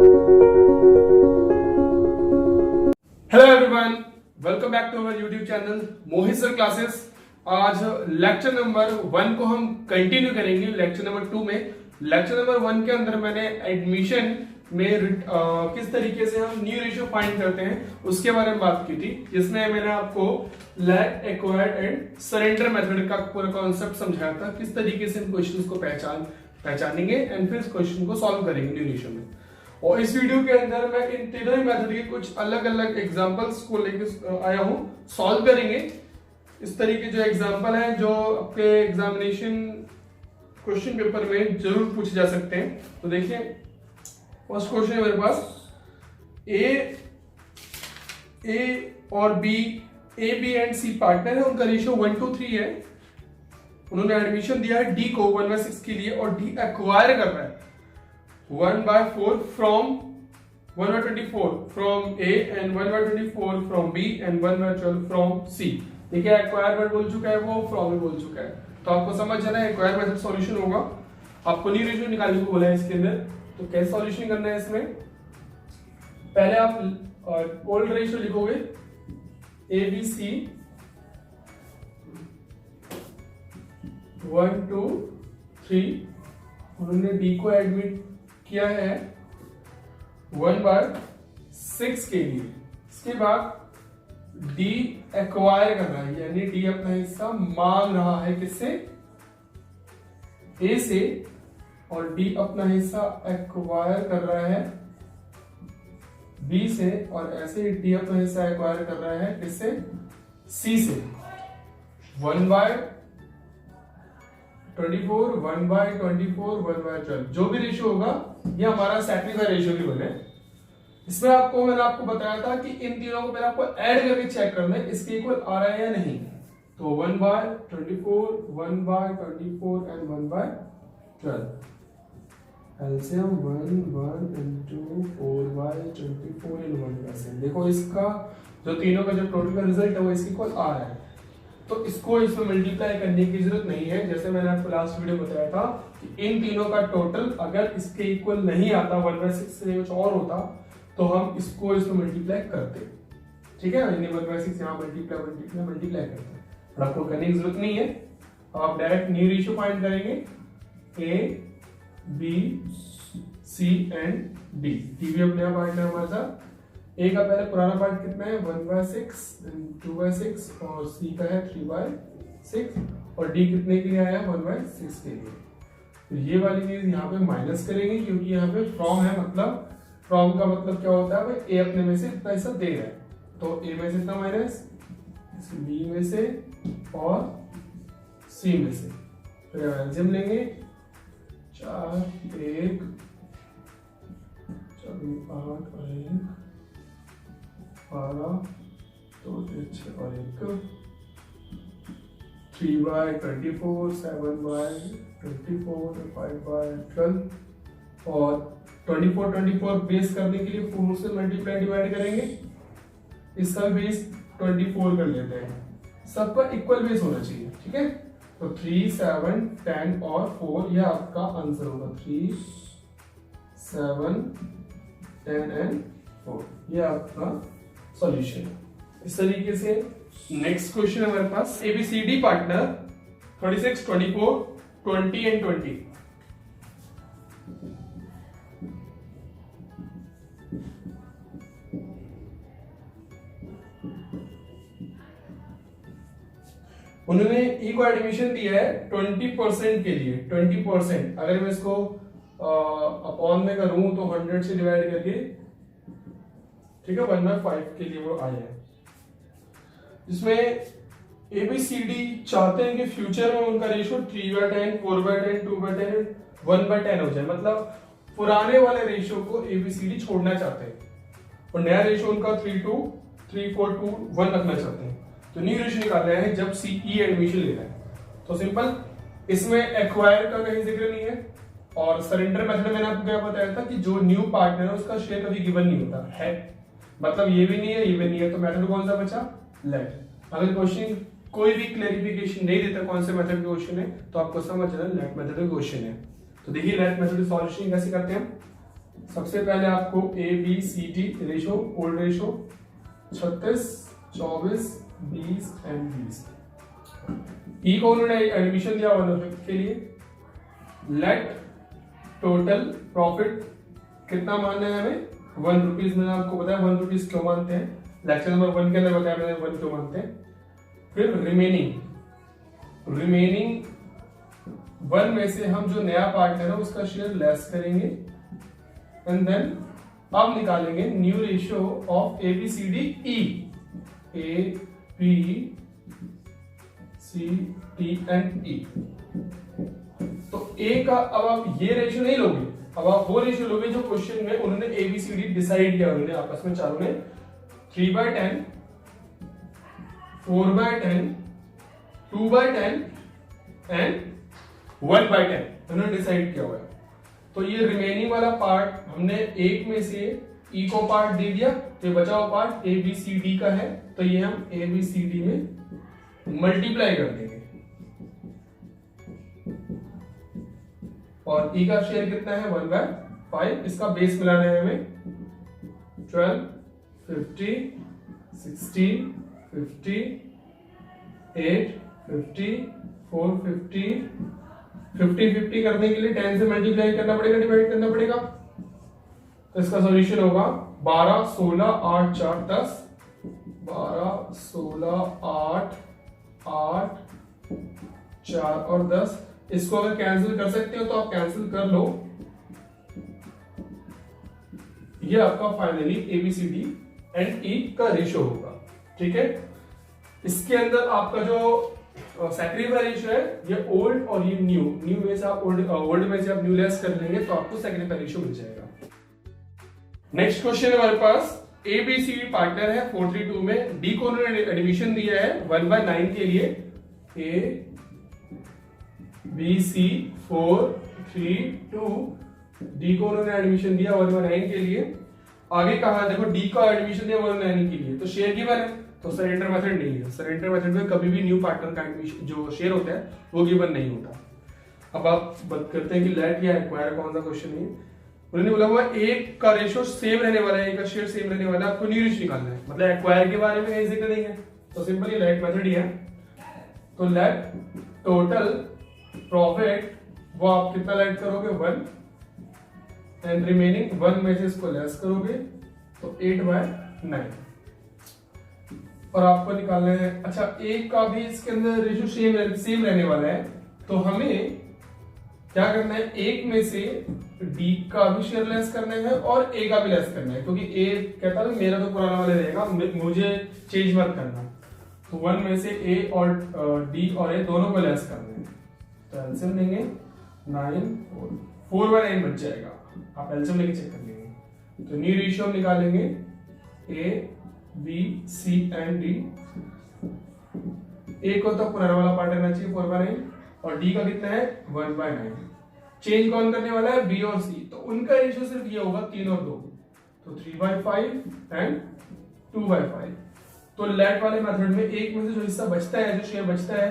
Hello everyone, welcome back to our YouTube channel Mohit sir classes. आज lecture number 1 को हम continue करेंगे। Lecture number 2 में, लेक्चर नंबर 1 के अंदर मैंने एडमिशन में किस तरीके से हम न्यू रेशियो फाइंड करते हैं उसके बारे में बात की थी, जिसमें मैंने आपको लैट, एक्वायर्ड एंड सरेंडर मेथड का पूरा कॉन्सेप्ट समझाया था, किस तरीके से हम क्वेश्चंस को पहचानेंगे एंड फिर क्वेश्चन को सॉल्व करेंगे न्यू रेशियो में। और इस वीडियो के अंदर मैं इन तीनों ही मेथड के कुछ अलग अलग एग्जांपल्स को लेकर आया हूं, सॉल्व करेंगे। इस तरीके जो एग्जांपल है जो आपके एग्जामिनेशन क्वेश्चन पेपर में जरूर पूछे जा सकते हैं। तो देखिए, फर्स्ट क्वेश्चन है मेरे पास, ए और B, A B and C partner है, उनका रेशियो 1:3 है। उन्होंने एडमिशन दिया है डी को 1/6 के लिए और डी एक्वायर कर रहा है 1/4 from 1/24 from A and 1/24 from B and 1/12 from C। देखिए, एक्वायर वर्ड बोल चुका है, वो फ्रॉम भी बोल चुका है, तो आपको समझ जाना है एक्वायर मेथड सॉल्यूशन होगा। आपको न्यू रेशियो निकालने को बोला है इसके अंदर, तो कैसे सॉल्यूशन करना है इसमें, पहले आप ओल्ड रेशियो लिखोगे ABC 1 2 3। उन्होंने डी को एडमिट किया है 1/6 के लिए। इसके बाद डी एक्वायर कर रहा है, यानी डी अपना हिस्सा मांग रहा है किससे, ए से, और डी अपना हिस्सा एक्वायर कर रहा है बी से, और ऐसे ही डी अपना हिस्सा एक्वायर कर रहा है किससे, सी से। 1/24 1/24 1/12 जो भी रेशियो होगा ये हमारा सैक्रिफाई रेशियो की बने। इसमें मैंने आपको बताया था कि इन तीनों को पहले आपको ऐड करके चेक करना है इसके इक्वल आ रहा है या नहीं। तो 1/24 1/24 एंड 1/12 एलसीएम 1 into 4/24 एंड 1/7। देखो, इसका जो तीनों का जो टोटल का रिजल्ट है वो इसके इक्वल आ रहा है, तो इसको इसमें मल्टीप्लाई करने की जरूरत नहीं है। जैसे मैंने आपको लास्ट वीडियो बताया था कि इन तीनों का टोटल अगर इसके इक्वल नहीं आता, 1/6 से कुछ और होता, तो हम इसको इसमें मल्टीप्लाई करते। ठीक है, यानी 1/6 यहाँ मल्टीप्लाई करते हैं, और आपको करने की जरूरत नहीं है। आप डायरेक्ट न्यू रेशियो फाइंड करेंगे, A B C and D. D भी अपने आप पार्टनर हमारे साथ। ए का पहले पुराना पार्ट कितना है, 1/6 2/6, और सी का है 3/6, और डी कितने के लिए आया, 1/6 के लिए। तो ये वाली चीज यहाँ पे माइनस करेंगे, क्योंकि यहाँ पे फ्रॉम है, मतलब फ्रॉम का मतलब क्या होता है, ए अपने में से इतना हिस्सा दे रहा है, तो ए में से इतना माइनस, बी में से और सी में से। फिर एलसीएम लेंगे, 4 1 8 और 1 12 2 6 और 1 3/24 7/24 5/12 और 24 बेस करने के लिए 4 से मल्टीप्लाई डिवाइड करेंगे। इसका बेस 24 कर लेते हैं, सबका इक्वल बेस होना चाहिए। ठीक है, तो 3 7 10 और 4 यह आपका आंसर होगा। 3 7 10 एंड 4 यह आपका सॉल्यूशन है। इस तरीके से नेक्स्ट क्वेश्चन है हमारे पास, एबीसीडी पार्टनर 36 24 20 एंड 20। उन्होंने ई को एडमिशन दिया है 20% के लिए। 20% अगर मैं इसको अपॉन में करूं तो 100 से डिवाइड करके, ठीक है, 1/5 के लिए वो आया है। जिसमें एबीसीडी चाहते हैं कि फ्यूचर में उनका रेशियो 3/10 4/10 2/10 1/10 हो जाए, मतलब पुराने वाले रेशियो को एबीसीडी छोड़ना चाहते हैं और नया रेशियो उनका 3:2 3:4 2:1 रखना चाहते हैं। तो न्यू रेशियो निकालना है जब सीई एडमिशन लेना है। तो सिंपल, इसमें एक्वायर का कहीं जिक्र नहीं है, और सरेंडर मेथड मैंने आपको क्या बताया था कि जो न्यू पार्टनर है उसका शेयर कभी गिवन नहीं होता है, मतलब ये भी नहीं है ये भी नहीं है, तो मेथड कौन सा बचा, लेट। अगर क्वेश्चन कोई भी क्लैरिफिकेशन नहीं देता कौन से मेथड का क्वेश्चन है, तो आपको समझ जाना लेट मेथड का क्वेश्चन है। तो देखिए, लेट मेथड सॉल्यूशन कैसे करते हैं हम। सबसे पहले आपको ABCD ratio, old ratio 36, 24, 20 and 20। ई को उन्होंने एडमिशन दिया 1 के लिए। लेट टोटल प्रॉफिट कितना मानना है हमें, 1 रुपीज। मैंने आपको बताया 1 रुपीज क्यों मानते हैं, लेक्चर नंबर 1 के अंदर बताया मैंने 1 क्यों मानते हैं। फिर रिमेनिंग 1 में से हम जो नया पार्ट है ना उसका शेयर लेस करेंगे एंड देन अब निकालेंगे new ratio of ABCD E, ABCD and E। तो A का अब आप ये रेशियो नहीं लोगे, अब आप वो रेशियो लोगे जो क्वेश्चन में उन्होंने ABCD डिसाइड किया, उन्होंने आपस में चारों ने 3/10, 4/10, 2/10 एंड 1/10 उन्होंने डिसाइड किया हुआ है। तो ये रिमेनिंग वाला पार्ट हमने 1 में से E को पार्ट दे दिया, तो बचा हुआ पार्ट ABCD का है, तो ये हम ABCD में मल्टीप्लाई कर देंगे। और E का शेयर कितना है 1/5, इसका बेस मिलाना है हमें 12, 50, 16, 50, 8, 50, 4, 50, 50 करने के लिए 10 से मल्टीप्लाई करना पड़ेगा, डिवाइड करना पड़ेगा। तो इसका सॉल्यूशन होगा 12, 16, 8, 4, 10, 12, 16, 8, 4 और 10। इसको अगर कैंसिल कर सकते हो तो आप कैंसिल कर लो। ये आपका फाइनली ABCD एंड E का रेशियो होगा, ठीक है। इसके अंदर आपका जो सैक्रिफाई रेशियो है ये ओल्ड और ये न्यू में से आप ओल्ड में से आप न्यू लेस कर लेंगे तो आपको सैक्रिफाई रेशियो मिल जाएगा। नेक्स्ट क्वेश्चन है हमारे पास, ABCD पार्टनर है 432 में, D को उन्होंने एडमिशन दिया है 1/9 के लिए। ABC 432 D को उन्होंने एडमिशन दिया 1/9 के लिए। आगे कहा देखो D का एडमिशन दिया 1/9 के लिए, तो शेयर गिवन है, तो सरेंडर मेथड नहीं है। सरेंडर मेथड में कभी भी न्यू पार्टनर का एडमिशन जो शेयर होता है वो गिवन नहीं होता। अब आप बात करते हैं कि लेट या एक्वायर कौन सा क्वेश्चन है। उन्होंने बोला हुआ एक का रेशियो सेम रहने वाला है, एक का शेयर सेम रहने वाला है, आपको न्यू रेशियो निकालना है। मतलब एक्वायर के बारे में कहीं जिक्र नहीं है, तो सिंपली लेट मेथड ही है। तो लेट टोटल प्रॉफिट वो आप कितना लेट करोगे 1 एंड रिमेनिंग 1 में से इसको लेस करोगे तो 8/9 और आपको निकालना है। अच्छा एक का भी इसके अंदर रेशियो सेम रहने वाला है, तो हमें क्या करना है, एक में से D का भी शेयर लेस करना है और A का भी लेस करना है, क्योंकि A कहता है मेरा तो पुराना वाला रहेगा, मुझे चेंज मत करना। तो 1 में से A और D और A दोनों को लेस करना है, तो एलसीएम लेंगे 9, 4/9 बच जाएगा। आप एलसीएम लेके चेक कर लेंगे। तो न्यू रेशियो निकालेंगे A, B, C and D। A को तो पुराना वाला पार्ट रहना चाहिए 4/9 और D का कितना है 1/9। चेंज कौन करने वाला है B और C, तो उनका रेशियो सिर्फ ये होगा 3 और 2, तो 3/5 एंड 2/5। तो लेट वाले मेथड में एक में से जो हिस्सा बचता है, जो शेयर बचता है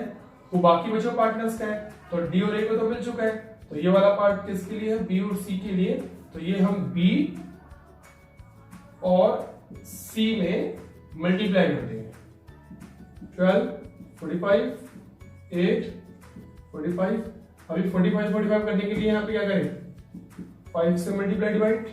वो बाकी बचे पार्टनर्स का है, तो D और A को तो मिल चुका है, तो ये वाला पार्ट किसके लिए है B और C के लिए। तो ये हम B और C में मल्टीप्लाई कर देंगे 12, 45, 8, 45। अभी 45 करने के लिए यहाँ पे क्या करें 5 से मल्टीप्लाई डिवाइड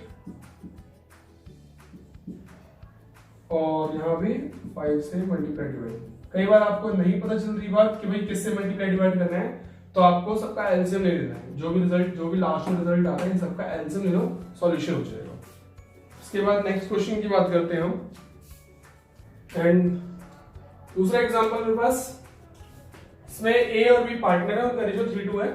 और यहाँ भी 5 से मल्टीप्लाई डिवाइड। कई बार आपको नहीं पता चल रही बात कि भाई किससे मल्टीप्लाई डिवाइड करना है, तो आपको सबका एलसीएम ले लेना है। जो भी लास्ट में रिजल्ट आता है इन सबका एलसीएम ले लो, सॉल्यूशन हो जाएगा। उसके बाद नेक्स्ट क्वेश्चन की बात करते हैं हम। एंड दूसरा एग्जांपल मेरे पास, इसमें A और B पार्टनर है, उनका रेशियो 3:2 है।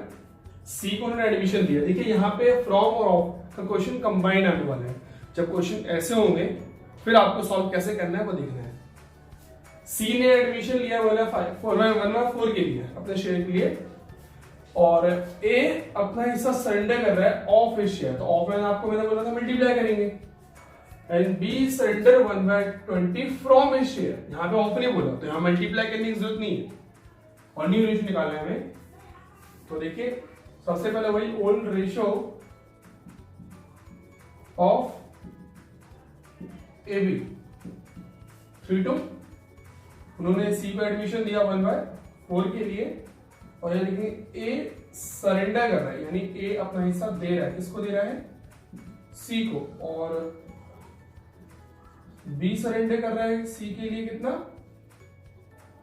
C को उन्होंने एडमिशन दिया। देखिए यहाँ पे फ्रॉम और ऑफ का क्वेश्चन कंबाइन आने वाला है। जब क्वेश्चन ऐसे होंगे फिर आपको सॉल्व कैसे करना है वो देखना है। C ने एडमिशन लिया 1/4 के लिए अपने शेयर के लिए, और A अपना हिस्सा सरेंडर कर रहा है ऑफ हिज शेयर, तो ऑफ में आपको मैंने बोला था मल्टीप्लाई करेंगे। And B surrender 1/20 from his share, यहाँ पे ऑफ नहीं बोला तो यहाँ मल्टीप्लाई करने की जरूरत नहीं है और न्यू रेशियो निकालना है हमें। तो देखिए सबसे पहले वही ओल्ड रेशियो ऑफ AB 3:2। उन्होंने सी को एडमिशन दिया 1/4 के लिए, और ये देखिए ए सरेंडर कर रहा है, यानी ए अपना हिस्सा दे रहा है। किसको दे रहा है? सी को। और बी सरेंडर कर रहा है सी के लिए कितना?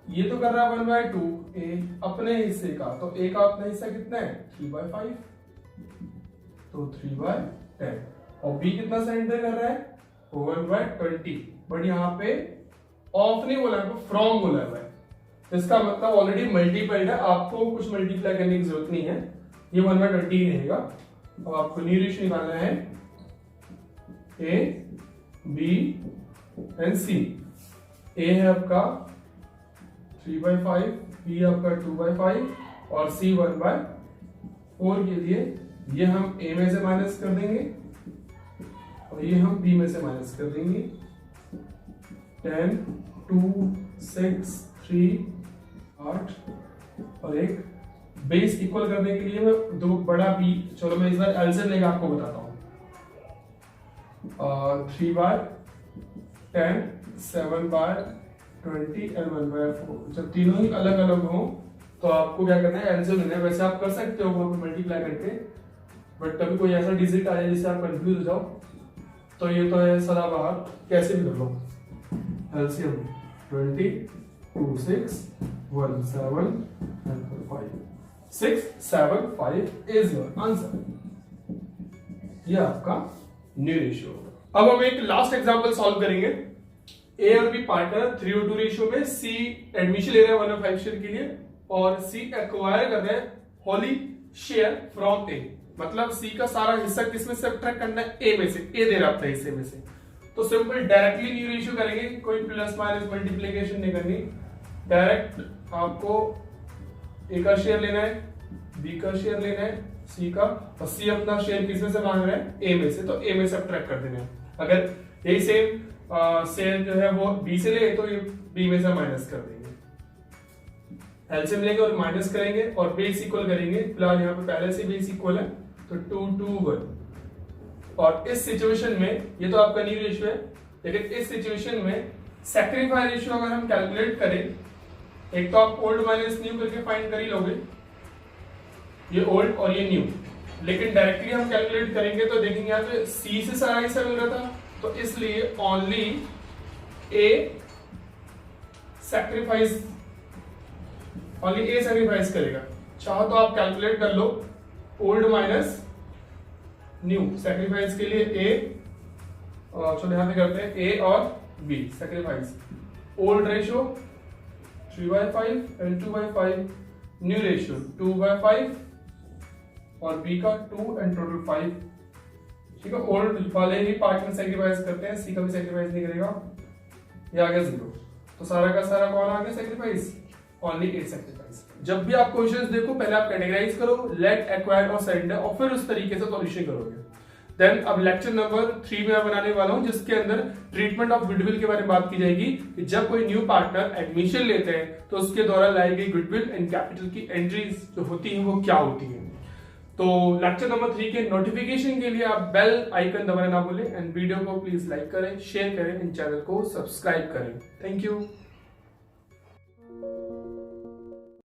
ये तो कर रहा है 1/2 ए अपने हिस्से का, तो ए का अपना हिस्सा कितना है? 3/5, तो 3/10। और बी कितना सरेंडर कर रहा है? 1/20। बट यहाँ पे ऑफ नहीं बोला है, फ्रॉम बोला है। इसका मतलब ऑलरेडी मल्टीप्लाइड है, आपको कुछ मल्टीप्लाई करने की जरूरत नहीं है, ये 1/20 ही रहेगा। अब आपको न्यू रेशियो निकालना है ए बी एंड सी। ए है आपका 3/5, बी है आपका 2/5 और सी 1/4 के लिए ये हम ए में से माइनस कर देंगे और ये हम बी में से माइनस कर देंगे। 10, 2, 6, 3, 8 और एक बेस इक्वल करने के लिए मैं दो बड़ा बी, चलो मैं इस बार एलसीएम लेकर आपको बताता हूँ। 3/10, 7/20 एंड 1/4। जब तीनों ही अलग अलग हो तो आपको क्या करना है? एलसीएम लेना है। वैसे आप कर सकते हो मल्टीप्लाई करके, बट कभी कोई ऐसा डिजिट आ जाए जिससे आप कंफ्यूज हो जाओ, तो ये तो है सदाबहार, कैसे भी कर लो। LCM 20, 2, 6, 1, 7 and 5, 6, 7, 5 is your answer। ये आपका न्यू रेशियो होगा। अब हम एक लास्ट एग्जांपल सॉल्व करेंगे। ए और बी पार्टनर 3:2 रेशियो में, सी एडमिशन ले रहे हैं 1/5 शेयर के लिए और सी एक्वायर कर रहे हैं होली शेयर फ्रॉम ए। मतलब सी का सारा हिस्सा किसमें से सब्ट्रैक्ट करना है? ए में से। ए दे रहा था हिस्से में से, तो सिंपल डायरेक्टली न्यू रेशियो करेंगे, कोई प्लस माइनस मल्टीप्लिकेशन नहीं करनी। डायरेक्ट आपको ए का शेयर लेना है, बी का शेयर लेना है, सी का, और सी अपना शेयर किसमें से मांग रहा है? ए में से, तो ए में से सब्ट्रैक्ट कर देना है। अगर यही सेम शेयर जो है वो बी से ले तो ये बी में से माइनस कर देंगे। एलसीएम लेंगे और माइनस करेंगे और बेस इक्वल करेंगे। फिलहाल यहाँ पे पहले से बेस इक्वल है, तो 2, 2, 1। और इस सिचुएशन में ये तो आपका न्यू रेशियो है, लेकिन इस सिचुएशन में सैक्रिफाई रेशियो अगर हम कैलकुलेट करें, एक तो आप ओल्ड माइनस न्यू करके फाइंड कर ही लोगे, ये ओल्ड और ये न्यू। लेकिन डायरेक्टली हम कैलकुलेट करेंगे तो देखेंगे यहाँ पे सी से सारा हिस्सा मिल रहा था, तो इसलिए ओनली ए सैक्रिफाइस करेगा। चाहो तो आप कैलकुलेट कर लो ओल्ड माइनस न्यू। सैक्रिफाइस के लिए ए, चलो यहां पे करते हैं ए और B sacrifice. Old ratio 3/5 and 2/5, new ratio 2/5 और बी का 2 एंड टोटल 5। ठीक है, ओल्ड वाले ही पार्ट में सैक्रिफाइस करते हैं, सी का भी सैक्रिफाइस नहीं करेगा। ये आ गया 0, तो सारा का सारा कौन आ गया सैक्रिफाइस? ओनली ए सैक्रिफाइस। जब भी आप क्वेश्चंस देखो पहले आप कैटेगराइज करो, लेट, एक्वायर और सरेंडर, और फिर उस तरीके से सॉल्यूशन करोगे। देन अब लेक्चर नंबर 3 में मैं बनाने वाला हूं, जिसके अंदर ट्रीटमेंट ऑफ गुडविल के बारे में बात की जाएगी कि जब कोई न्यू पार्टनर एडमिशन लेते हैं तो उसके द्वारा लाई गई गुडविल एंड कैपिटल की एंट्रीज जो होती हैं वो क्या होती हैं। तो लेक्चर नंबर 3 के नोटिफिकेशन के लिए आप बेल आइकन दबाना ना भूलें, एंड वीडियो को प्लीज लाइक करें, शेयर करें एंड चैनल को सब्सक्राइब करें। Thank you.